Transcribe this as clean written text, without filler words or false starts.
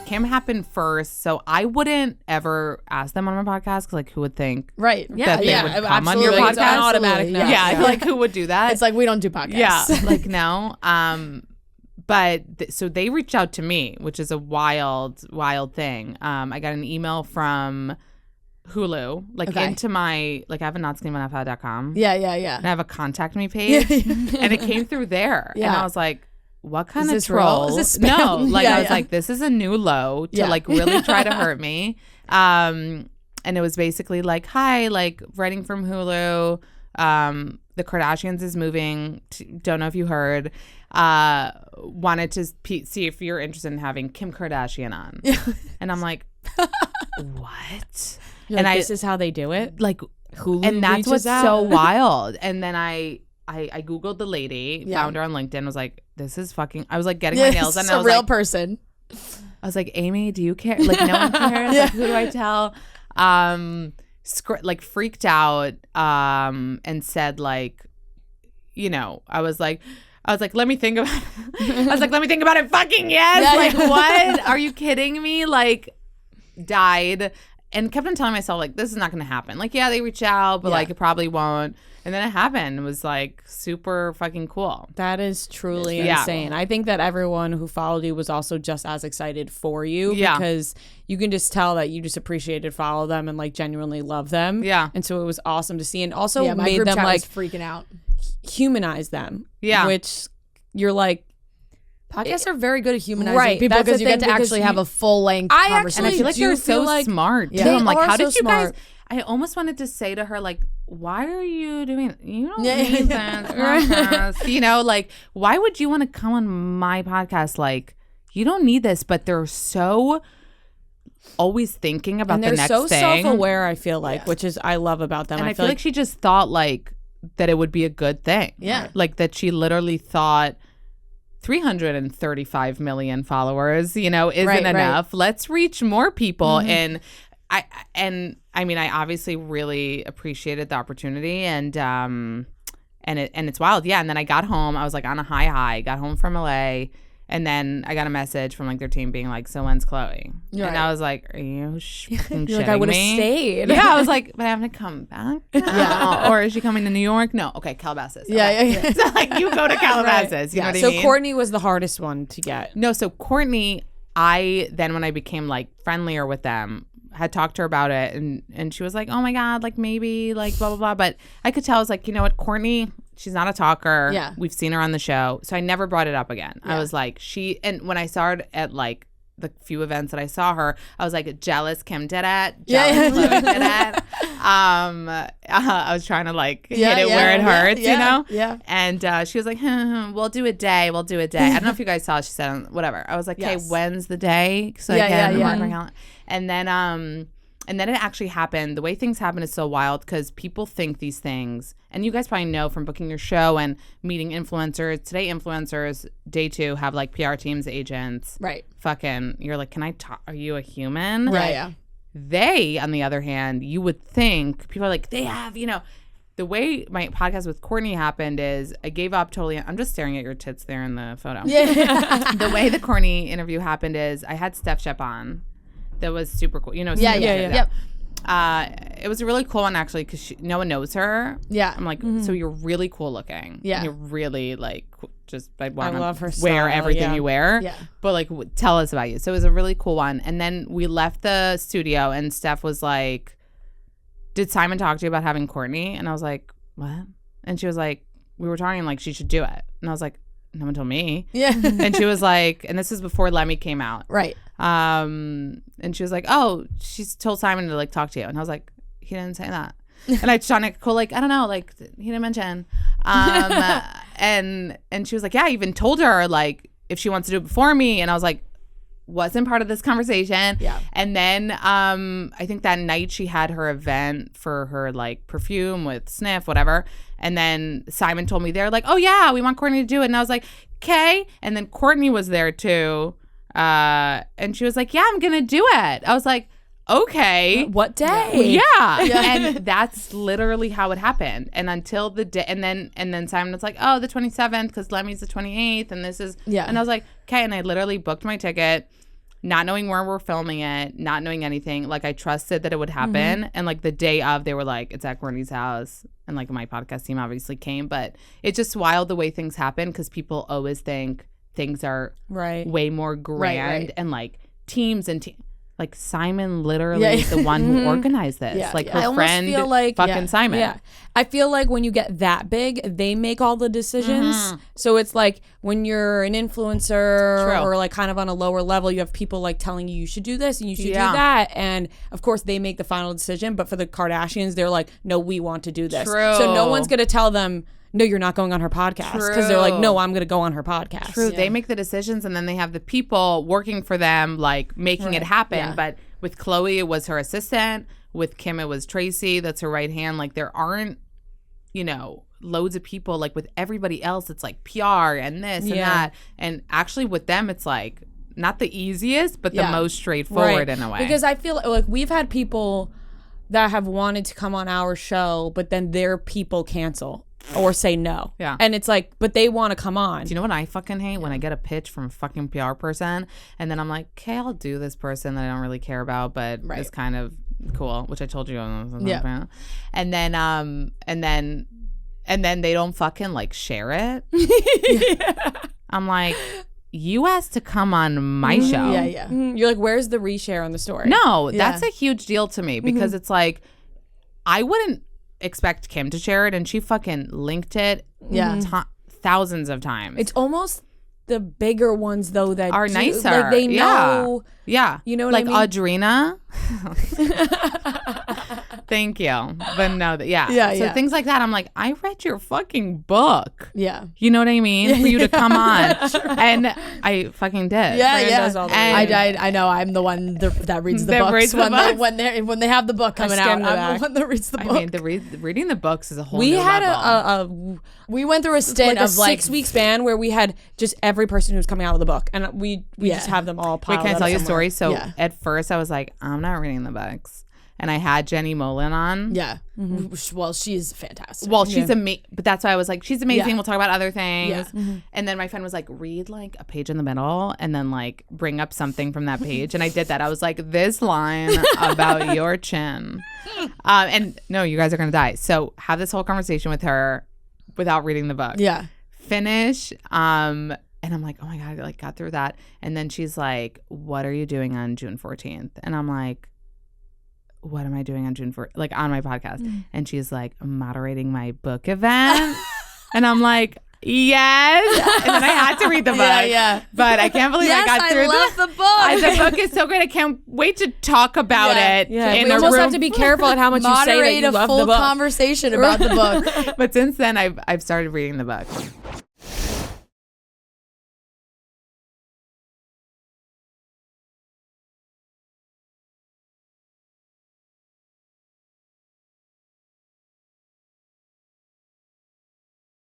Kim happened first, so I wouldn't ever ask them on my podcast, because like who would think right? that they would come on your It's podcast? an automatic no. Yeah, like who would do that? It's like we don't do podcasts. Yeah, like no. But so they reached out to me, which is a wild thing. I got an email from Hulu, like into my, like I have a notskinnymanafad.com. Yeah. And I have a contact me page, and it came through there. Yeah. And I was like, what kind of troll? Is this no, like I was like, this is a new low to like really try to hurt me. And it was basically like, hi, like writing from Hulu. The Kardashians is moving. Don't know if you heard. Wanted to see if you're interested in having Kim Kardashian on. And I'm like, what? You're and like, this is how they do it? Like Hulu and that's what's out. so wild. And then I Googled the lady, found her on LinkedIn, was like, this is fucking, I was like getting my nails done. It's a real person. I was like, Amy, do you care? Like no one cares. Like, who do I tell? Like freaked out and said like, you know, I was like, let me think about it. I was like, let me think about it. Fucking yes. Like what? Are you kidding me? Like died. And kept on telling myself like, this is not going to happen. Like, yeah, they reach out, but like it probably won't. And then it happened. It was like super fucking cool. That is truly insane. I think that everyone who followed you was also just as excited for you because you can just tell that you just appreciated, follow them, and like genuinely love them. Yeah. And so it was awesome to see, and also my made group them chat like was freaking out. Humanize them. Yeah. Which you're like, podcasts are very good at humanizing right, people that's because the you get thing, to actually have a full length conversation. And I feel like they're so smart too. They I'm like, are how so did you smart. guys? I almost wanted to say to her like, why are you doing it? You don't need that podcast. You know, like why would you want to come on my podcast? Like you don't need this, but they're so always thinking about the next thing. They're so self-aware, I feel like, which is I love about them. And I feel like she just thought like that it would be a good thing. Yeah. Like that she literally thought 335 million followers, you know, isn't enough. Let's reach more people. And I mean, I obviously really appreciated the opportunity and it's wild. Yeah. And then I got home, I was like on a high, got home from LA. And then I got a message from like their team being like, so when's Chloe? And I was like, are you fucking shitting like, I would have me? stayed. Yeah, I was like, but I have to come back. Yeah. Or is she coming to New York? No. Okay, Calabasas. Okay. Yeah. So like you go to Calabasas. You know what I mean? So Courtney was the hardest one to get. No, so Courtney, when I became like friendlier with them, had talked to her about it and she was like, oh my God, like maybe like blah, blah, blah. But I could tell I was like, you know what, Courtney, she's not a talker. Yeah. We've seen her on the show. So I never brought it up again. Yeah. I was like, and when I saw her at like the few events that I saw her, I was like, jealous Kim did it. Jealous Chloe did it. I was trying to like hit it where it hurts, you know? Yeah. And she was like, we'll do a day. We'll do a day. I don't know if you guys saw, she said, whatever. I was like, okay, when's the day? So I can mark my calendar. And then it actually happened. The way things happen is so wild because people think these things, and you guys probably know from booking your show and meeting influencers. Today, influencers, day 2, have like PR teams, agents. Right. Fucking, you're like, can I talk? Are you a human? Right. Yeah. They, on the other hand, you would think, people are like, they have, you know. The way my podcast with Courtney happened is I gave up totally. I'm just staring at your tits there in the photo. Yeah. The way the Courtney interview happened is I had Steph Shep on. That was super cool. You know, Yeah. Yep. It was a really cool one actually because no one knows her. Yeah. I'm like, so you're really cool looking. Yeah. And you're really like just I love her wear style, everything you wear. Yeah. But like, tell us about you. So it was a really cool one. And then we left the studio and Steph was like, did Simon talk to you about having Courtney? And I was like, what? And she was like, we were talking like she should do it. And I was like, no one told me. Yeah. And she was like, and this is before Lemmy came out. Right. And she was like, oh, she's told Simon to like talk to you. And I was like, he didn't say that. And I trying to cool, like, I don't know, like he didn't mention. And she was like, yeah, I even told her like if she wants to do it before me. And I was like, wasn't part of this conversation. Yeah. And then I think that night she had her event for her like perfume with Sniff, whatever. And then Simon told me they're like, oh yeah, we want Courtney to do it. And I was like, okay. And then Courtney was there too. And she was like, yeah, I'm gonna do it. I was like, okay. What day? Yeah. And that's literally how it happened. And until the day, and then Simon was like, oh, the 27th, because Lemmy's the 28th, and this is, and I was like, okay. And I literally booked my ticket. not knowing where we're filming it, not knowing anything. Like I trusted that it would happen. And like the day of, they were like, it's at Courtney's house. And like my podcast team obviously came. But it's just wild the way things happen because people always think things are way more grand and like teams and like Simon literally is the one who organized this. Like her friend feel like, fucking Simon. Yeah. I feel like when you get that big, they make all the decisions. So it's like when you're an influencer or like kind of on a lower level, you have people like telling you should do this and you should do that. And of course they make the final decision. But for the Kardashians, they're like, no, we want to do this. So no one's going to tell them, no, you're not going on her podcast. Because they're like, no, I'm going to go on her podcast. They make the decisions and then they have the people working for them, like making it happen. But with Khloe, it was her assistant. With Kim, it was Tracy. That's her right hand. Like there aren't, you know, loads of people. Like with everybody else, it's like PR and this and that. And actually with them, it's like not the easiest, but the most straightforward in a way. Because I feel like we've had people that have wanted to come on our show, but then their people cancel. Or say no. Yeah. And it's like, but they want to come on. Do you know what I fucking hate? When I get a pitch from a fucking PR person and then I'm like, okay, I'll do this person that I don't really care about, but it's kind of cool, which I told you. And then they don't fucking like share it. I'm like, you asked to come on my show. You're like, where's the reshare on the story? No, that's a huge deal to me because it's like, I wouldn't expect Kim to share it and she fucking linked it thousands of times. It's almost the bigger ones though that are nicer. Like they know. Yeah. You know what like I mean? Audrina. Thank you. But no, so things like that, I'm like, I read your fucking book. Yeah. You know what I mean? For you to come on. And I fucking did. I know. I'm the one that reads the books. When they have the book coming out, I'm the one that reads the book. I mean, reading the books is a whole new level. We went through a stint of like 6-week span where we had just every person who's coming out of the book. And we just have them all piled up. Wait, can I tell you a story? So at first I was like, I'm not reading the books. And I had Jenny Molin on. Yeah. Well, she's fantastic. Well, she's amazing. But that's why I was like, she's amazing. We'll talk about other things. And then my friend was like, read like a page in the middle and then like bring up something from that page. And I did that. I was like, this line about your chin. And no, you guys are going to die. So have this whole conversation with her without reading the book. Yeah. Finish. And I'm like, oh my God, I like got through that. And then she's like, what are you doing on June 14th? And I'm like, what am I doing on June 4th? Like on my podcast. And she's like, moderating my book event. And I'm like, yes. And then I had to read the book. But I can't believe I got through the book. The book is so great. I can't wait to talk about it. We almost have to be careful at how much you say that you love the book. Moderate a full conversation about the book. But since then, I've started reading the book.